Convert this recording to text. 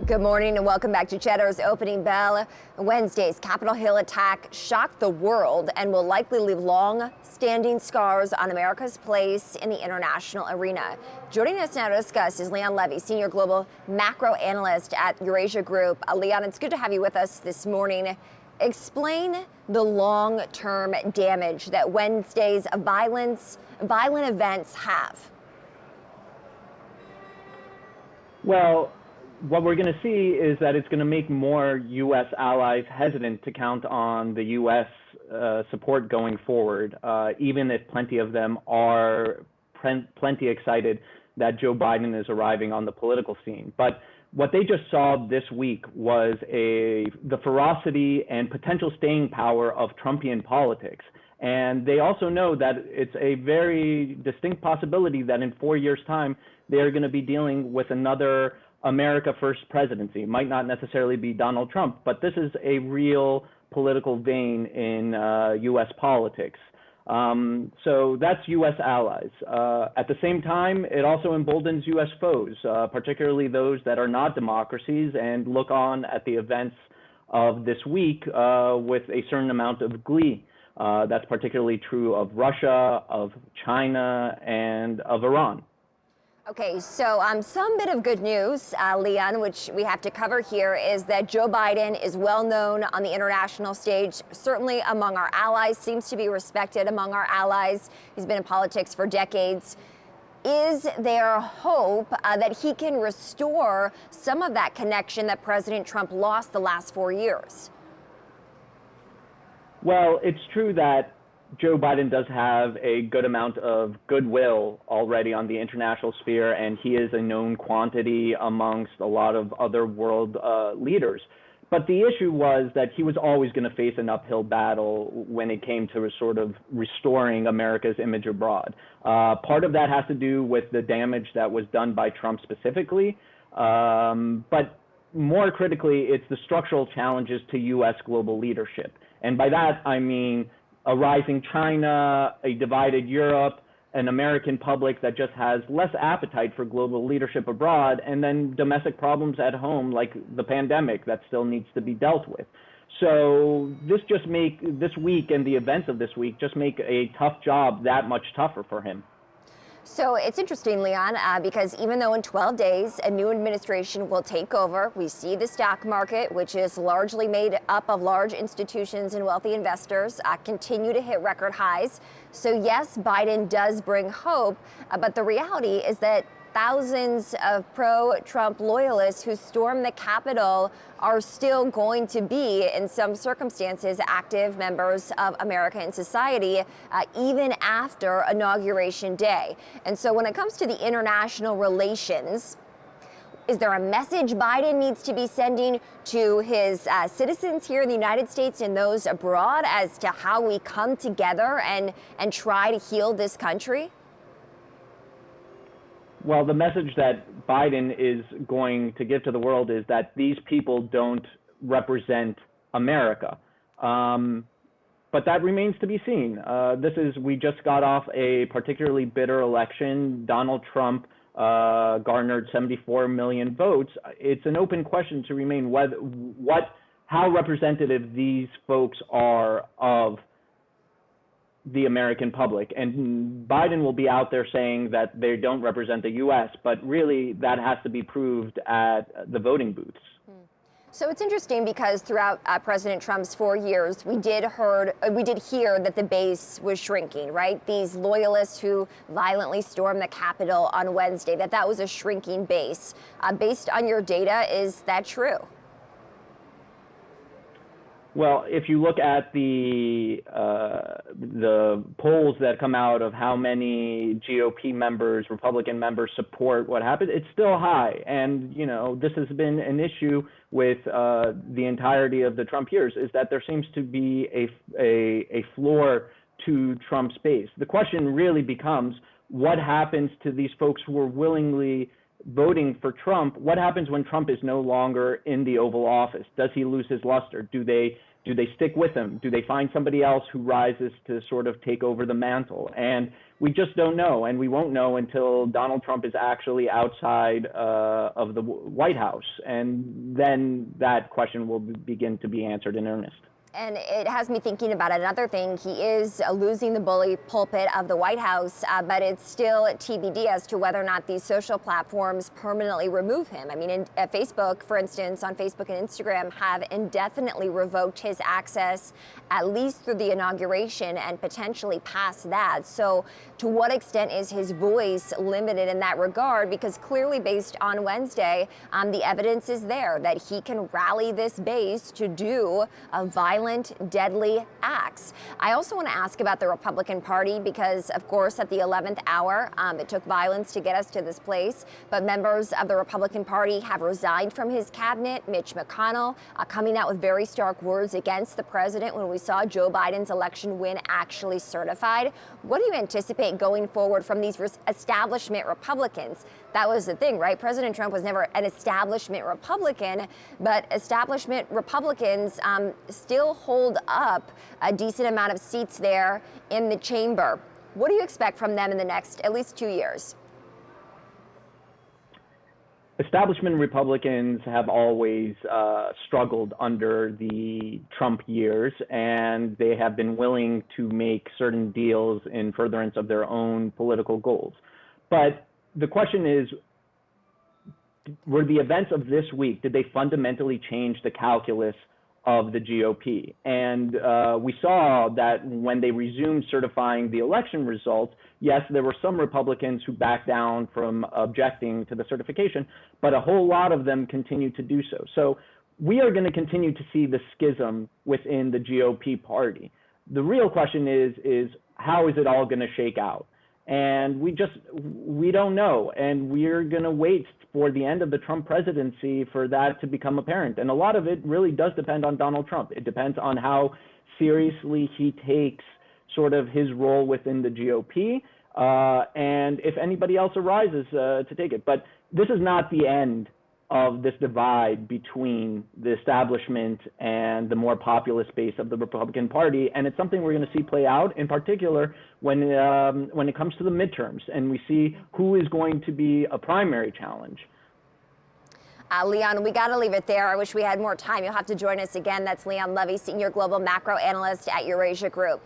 Good morning and welcome back to Cheddar's Opening Bell. Wednesday's Capitol Hill attack shocked the world and will likely leave long-standing scars on America's place in the international arena. Joining us now to discuss is Levy, Senior Global Macro Analyst at Eurasia Group. Leon, it's good to have you with us this morning. Explain the long-term damage that Wednesday's violent events have. Well, what we're going to see is that it's going to make more U.S. allies hesitant to count on the U.S. Support going forward, even if plenty of them are plenty excited that Joe Biden is arriving on the political scene. But what they just saw this week was the ferocity and potential staying power of Trumpian politics. And they also know that it's a very distinct possibility that in 4 years' time, they're going to be dealing with another America First presidency. It might not necessarily be Donald Trump, but this is a real political vein in U.S. politics. So that's U.S. allies. At the same time, it also emboldens U.S. foes, particularly those that are not democracies and look on at the events of this week with a certain amount of glee. That's particularly true of Russia, of China, and of Iran. Okay, so some bit of good news, Leon, which we have to cover here, is that Joe Biden is well known on the international stage, certainly among our allies, seems to be respected among our allies. He's been in politics for decades. Is there hope that he can restore some of that connection that President Trump lost the last 4 years? Well, it's true that Joe Biden does have a good amount of goodwill already on the international sphere, and he is a known quantity amongst a lot of other world leaders. But the issue was that he was always going to face an uphill battle when it came to sort of restoring America's image abroad. Part of that has to do with the damage that was done by Trump specifically, but more critically, it's the structural challenges to U.S. global leadership. And by that, I mean a rising China, a divided Europe, an American public that just has less appetite for global leadership abroad, and then domestic problems at home like the pandemic that still needs to be dealt with. So this week and the events of this week just make a tough job that much tougher for him. So it's interesting, Leon, because even though in 12 days a new administration will take over, we see the stock market, which is largely made up of large institutions and wealthy investors, continue to hit record highs. So yes, Biden does bring hope, but the reality is that thousands of pro-Trump loyalists who stormed the Capitol are still going to be, in some circumstances, active members of American society, even after Inauguration Day. And so when it comes to the international relations, is there a message Biden needs to be sending to his citizens here in the United States and those abroad as to how we come together and try to heal this country? Well, the message that Biden is going to give to the world is that these people don't represent America. But that remains to be seen. We just got off a particularly bitter election. Donald Trump garnered 74 million votes. It's an open question to remain how representative these folks are of the American public. And Biden will be out there saying that they don't represent the U.S., but really that has to be proved at the voting booths. So it's interesting because throughout President Trump's 4 years, we did hear that the base was shrinking, right? These loyalists who violently stormed the Capitol on Wednesday, that was a shrinking base. Based on your data, is that true? Well, if you look at the polls that come out of how many GOP members, Republican members support what happened, it's still high. And, this has been an issue with the entirety of the Trump years, is that there seems to be a floor to Trump's base. The question really becomes what happens to these folks who are willingly voting for Trump, what happens when Trump is no longer in the Oval Office? Does he lose his luster? Do they stick with him? Do they find somebody else who rises to sort of take over the mantle? And we just don't know, and we won't know until Donald Trump is actually outside of the White House, and then that question will begin to be answered in earnest. And it has me thinking about another thing. He is losing the bully pulpit of the White House, but it's still TBD as to whether or not these social platforms permanently remove him. I mean, Facebook, for instance, on Facebook and Instagram have indefinitely revoked his access, at least through the inauguration and potentially past that. So to what extent is his voice limited in that regard? Because clearly, based on Wednesday, the evidence is there that he can rally this base to do a violent, deadly acts. I also want to ask about the Republican Party because, of course, at the 11th hour, it took violence to get us to this place. But members of the Republican Party have resigned from his cabinet. Mitch McConnell coming out with very stark words against the president when we saw Joe Biden's election win actually certified. What do you anticipate going forward from these establishment Republicans? That was the thing, right? President Trump was never an establishment Republican, but establishment Republicans still hold up a decent amount of seats there in the chamber. What do you expect from them in the next at least 2 years? Establishment Republicans have always struggled under the Trump years, and they have been willing to make certain deals in furtherance of their own political goals. But the question is, were the events of this week, did they fundamentally change the calculus of the GOP? And we saw that when they resumed certifying the election results, yes, there were some Republicans who backed down from objecting to the certification, but a whole lot of them continued to do so. So we are going to continue to see the schism within the GOP party. The real question is how is it all going to shake out? And we don't know. And we're going to wait for the end of the Trump presidency for that to become apparent. And a lot of it really does depend on Donald Trump. It depends on how seriously he takes sort of his role within the GOP, and if anybody else arises to take it. But this is not the end of this divide between the establishment and the more populist base of the Republican Party, and it's something we're going to see play out, in particular when it comes to the midterms, and we see who is going to be a primary challenge. Leon, we got to leave it there. I wish we had more time. You'll have to join us again. That's Leon Levy, Senior Global Macro Analyst at Eurasia Group.